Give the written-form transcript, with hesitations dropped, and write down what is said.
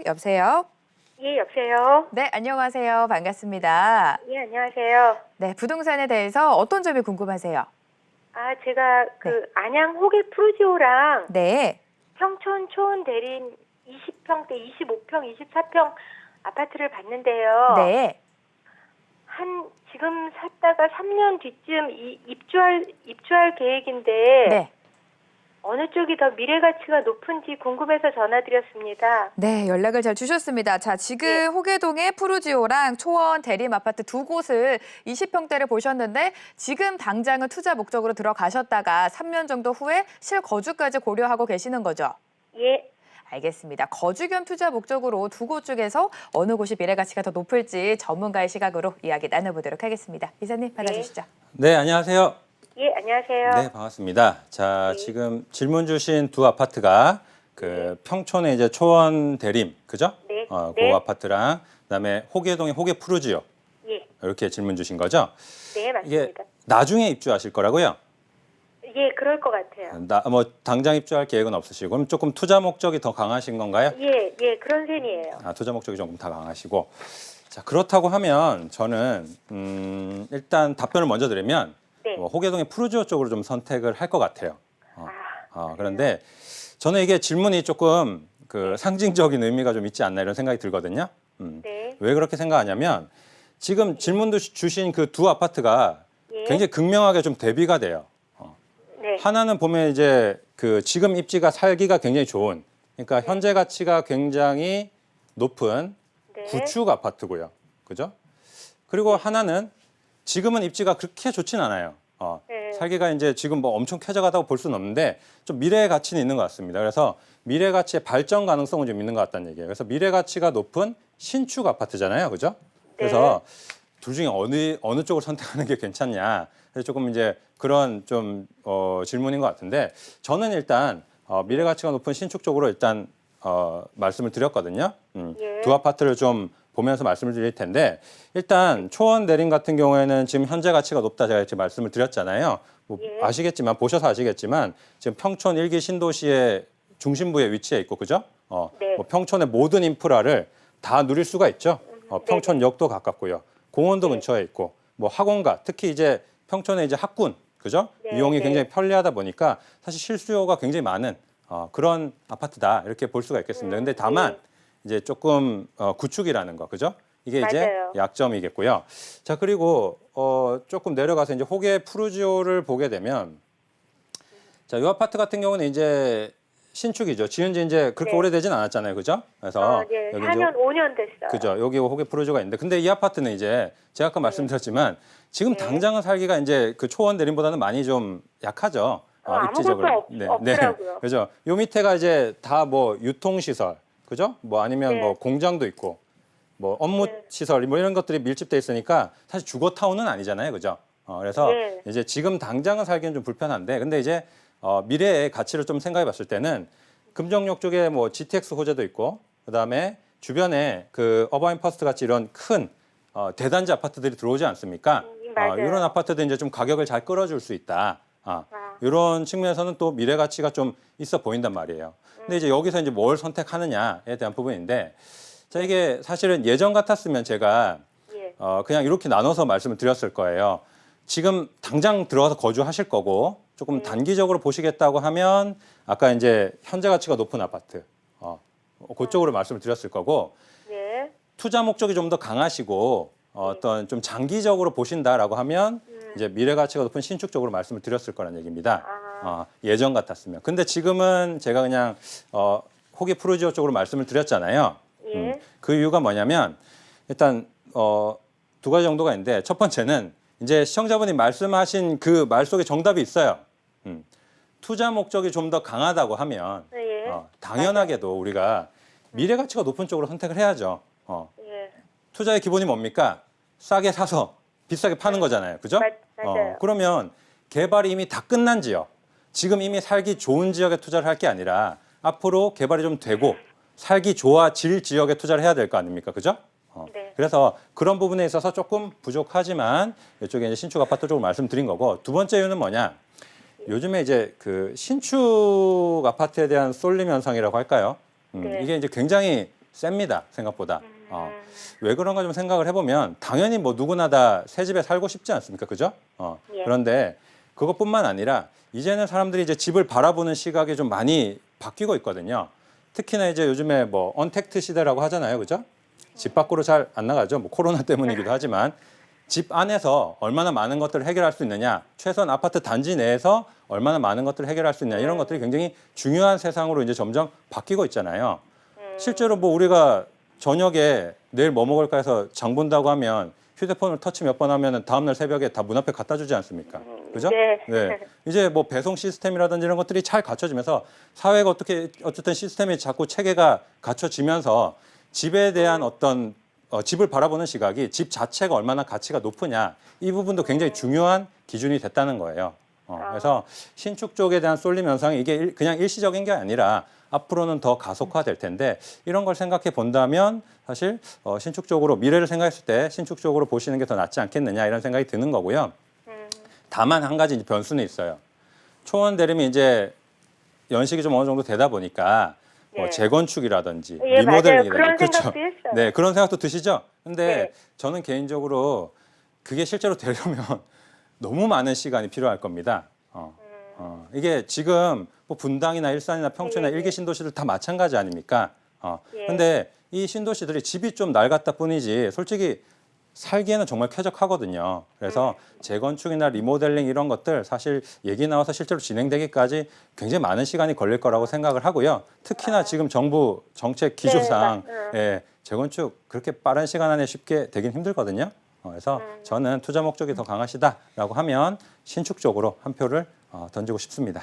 여보세요? 예, 여보세요? 네, 안녕하세요. 반갑습니다. 예, 안녕하세요. 네, 부동산에 대해서 어떤 점이 궁금하세요? 아, 제가 안양 호계 프루지오랑 네. 평촌 초원 대림 20평대, 25평, 24평 아파트를 봤는데요. 네. 지금 샀다가 3년 뒤쯤 입주할 계획인데 네. 어느 쪽이 더 미래 가치가 높은지 궁금해서 전화드렸습니다. 네, 연락을 잘 주셨습니다. 자, 지금 네. 호계동의 푸르지오랑 초원 대림 아파트 두 곳을 20평대를 보셨는데 지금 당장은 투자 목적으로 들어가셨다가 3년 정도 후에 실거주까지 고려하고 계시는 거죠? 예. 알겠습니다. 거주 겸 투자 목적으로 두 곳 중에서 어느 곳이 미래 가치가 더 높을지 전문가의 시각으로 이야기 나눠보도록 하겠습니다. 이사님 받아주시죠. 네, 안녕하세요. 예, 안녕하세요. 네, 반갑습니다. 자, 네. 지금 질문 주신 두 아파트가 평촌의 이제 초원 대림, 그죠? 네. 그 네. 아파트랑 그다음에 호계동의 호계 푸르지오 예. 이렇게 질문 주신 거죠? 네, 이게 맞습니다. 나중에 입주하실 거라고요? 예, 그럴 것 같아요. 뭐 당장 입주할 계획은 없으시고 그럼 조금 투자 목적이 더 강하신 건가요? 예, 예, 그런 셈이에요. 투자 목적이 조금 더 강하시고. 자, 그렇다고 하면 저는 일단 답변을 먼저 드리면 네. 호계동의 푸르지오 쪽으로 좀 선택을 할 것 같아요. 그래요? 그런데 저는 이게 질문이 조금 상징적인 의미가 좀 있지 않나 이런 생각이 들거든요. 네. 왜 그렇게 생각하냐면 지금 질문도 주신 그 두 아파트가 예. 굉장히 극명하게 좀 대비가 돼요. 네. 하나는 보면 이제 지금 입지가 살기가 굉장히 좋은, 그러니까 현재 가치가 굉장히 높은 네. 구축 아파트고요. 그죠? 그리고 하나는 지금은 입지가 그렇게 좋진 않아요. 네. 살기가 이제 지금 뭐 엄청 쾌적하다고 볼 수는 없는데 좀 미래의 가치는 있는 것 같습니다. 그래서 미래 가치의 발전 가능성은 좀 있는 것 같다는 얘기예요. 그래서 미래 가치가 높은 신축 아파트잖아요. 그죠? 그래서 둘 중에 어느 쪽을 선택하는 게 괜찮냐. 그래서 조금 이제 그런 좀 질문인 것 같은데 저는 일단 미래 가치가 높은 신축 쪽으로 일단 말씀을 드렸거든요. 예. 두 아파트를 좀 보면서 말씀을 드릴 텐데 일단 초원 대림 같은 경우에는 지금 현재 가치가 높다 제가 지금 말씀을 드렸잖아요. 뭐 예. 아시겠지만 보셔서 아시겠지만 지금 평촌 1기 신도시의 중심부에 위치해 있고 그죠? 네. 뭐 평촌의 모든 인프라를 다 누릴 수가 있죠. 평촌역도 가깝고요. 공원도 네. 근처에 있고 뭐 학원가 특히 이제 평촌의 이제 학군 그죠? 네, 이용이 네. 굉장히 편리하다 보니까 사실 실수요가 굉장히 많은 그런 아파트다 이렇게 볼 수가 있겠습니다. 근데 다만 이제 조금 구축이라는 거 그죠? 이게 이제 맞아요. 약점이겠고요. 자 그리고 조금 내려가서 이제 호계 푸르지오를 보게 되면 자 이 아파트 같은 경우는 이제 신축이죠. 지은 지 이제 그렇게 네. 오래되진 않았잖아요. 그죠? 그래서 예, 여기 4년, 5년 됐어요. 그죠. 여기 호계 푸르지오가 있는데 근데 이 아파트는 이제 제가 아까 말씀드렸지만 지금 당장은 살기가 이제 그 초원 대림보다는 많이 좀 약하죠. 입지적으로. 없더라고요. 그죠. 요 밑에가 이제 다 뭐 유통시설, 그죠? 뭐 아니면 네. 뭐 공장도 있고, 뭐 업무 시설, 뭐 이런 것들이 밀집돼 있으니까 사실 주거타운은 아니잖아요, 그죠? 그래서 네. 이제 지금 당장은 살기는 좀 불편한데, 근데 이제 미래의 가치를 좀 생각해봤을 때는 금정역 쪽에 뭐 GTX 호재도 있고, 그다음에 주변에 그 어바인퍼스트 같이 이런 큰 대단지 아파트들이 들어오지 않습니까? 맞아요. 이런 아파트도 이제 좀 가격을 잘 끌어줄 수 있다. 이런 측면에서는 또 미래 가치가 좀 있어 보인단 말이에요. 근데 이제 여기서 이제 뭘 선택하느냐에 대한 부분인데, 자 이게 사실은 예전 같았으면 제가 예. 그냥 이렇게 나눠서 말씀을 드렸을 거예요. 지금 당장 들어가서 거주하실 거고 조금 단기적으로 보시겠다고 하면 아까 이제 현재 가치가 높은 아파트 그쪽으로 말씀을 드렸을 거고 네. 투자 목적이 좀 더 강하시고 어떤 좀 장기적으로 보신다라고 하면 이제 미래 가치가 높은 신축 쪽으로 말씀을 드렸을 거란 얘기입니다. 예전 같았으면. 근데 지금은 제가 그냥 호계 푸르지오 쪽으로 말씀을 드렸잖아요. 예. 그 이유가 뭐냐면 일단 두 가지 정도가 있는데 첫 번째는 이제 시청자분이 말씀하신 그 말 속에 정답이 있어요. 투자 목적이 좀 더 강하다고 하면 예. 당연하게도 우리가 미래 가치가 높은 쪽으로 선택을 해야죠. 예. 투자의 기본이 뭡니까? 싸게 사서 비싸게 파는 거잖아요. 그죠? 맞아요. 그러면 개발이 이미 다 끝난 지역, 지금 이미 살기 좋은 지역에 투자를 할 게 아니라 앞으로 개발이 좀 되고 살기 좋아질 지역에 투자를 해야 될 거 아닙니까? 그죠? 네. 그래서 그런 부분에 있어서 조금 부족하지만 이쪽에 이제 신축 아파트 쪽으로 말씀드린 거고 두 번째 이유는 뭐냐? 요즘에 이제 그 신축 아파트에 대한 쏠림 현상이라고 할까요? 네. 이게 이제 굉장히 셉니다. 생각보다. 왜 그런가 좀 생각을 해보면 당연히 뭐 누구나 다 새 집에 살고 싶지 않습니까? 그죠? 예. 그런데 그것뿐만 아니라 이제는 사람들이 이제 집을 바라보는 시각이 좀 많이 바뀌고 있거든요. 특히나 이제 요즘에 뭐 언택트 시대라고 하잖아요. 그죠? 집 밖으로 잘 안 나가죠. 뭐 코로나 때문이기도 하지만 집 안에서 얼마나 많은 것들을 해결할 수 있느냐, 최소한 아파트 단지 내에서 얼마나 많은 것들을 해결할 수 있냐, 이런 것들이 굉장히 중요한 세상으로 이제 점점 바뀌고 있잖아요. 실제로 뭐 우리가 저녁에 내일 뭐 먹을까 해서 장 본다고 하면 휴대폰을 터치 몇 번 하면 다음날 새벽에 다 문 앞에 갖다 주지 않습니까? 그죠? 네. 이제 뭐 배송 시스템이라든지 이런 것들이 잘 갖춰지면서 사회가 어쨌든 시스템이 자꾸 체계가 갖춰지면서 집에 대한 어떤 집을 바라보는 시각이 집 자체가 얼마나 가치가 높으냐, 이 부분도 굉장히 중요한 기준이 됐다는 거예요. 그래서 신축 쪽에 대한 쏠림 현상이 이게 그냥 일시적인 게 아니라 앞으로는 더 가속화될 텐데, 이런 걸 생각해 본다면 사실 신축 쪽으로 미래를 생각했을 때 신축 쪽으로 보시는 게 더 낫지 않겠느냐, 이런 생각이 드는 거고요. 다만 한 가지 이제 변수는 있어요. 초원 대림이 이제 연식이 좀 어느 정도 되다 보니까 뭐 네. 재건축이라든지 예, 맞아요. 리모델링이라든지 그런 그렇죠. 생각도 했어요. 네, 그런 생각도 드시죠? 근데 네. 저는 개인적으로 그게 실제로 되려면 너무 많은 시간이 필요할 겁니다. 이게 지금 뭐 분당이나 일산이나 평촌이나 네. 일기 신도시들 다 마찬가지 아닙니까? 예. 근데 이 신도시들이 집이 좀 낡았다 뿐이지 솔직히 살기에는 정말 쾌적하거든요. 그래서 재건축이나 리모델링 이런 것들 사실 얘기 나와서 실제로 진행되기까지 굉장히 많은 시간이 걸릴 거라고 생각을 하고요. 특히나 지금 정부 정책 기조상 재건축 그렇게 빠른 시간 안에 쉽게 되긴 힘들거든요. 그래서 저는 투자 목적이 더 강하시다라고 하면 신축 쪽으로 한 표를 던지고 싶습니다.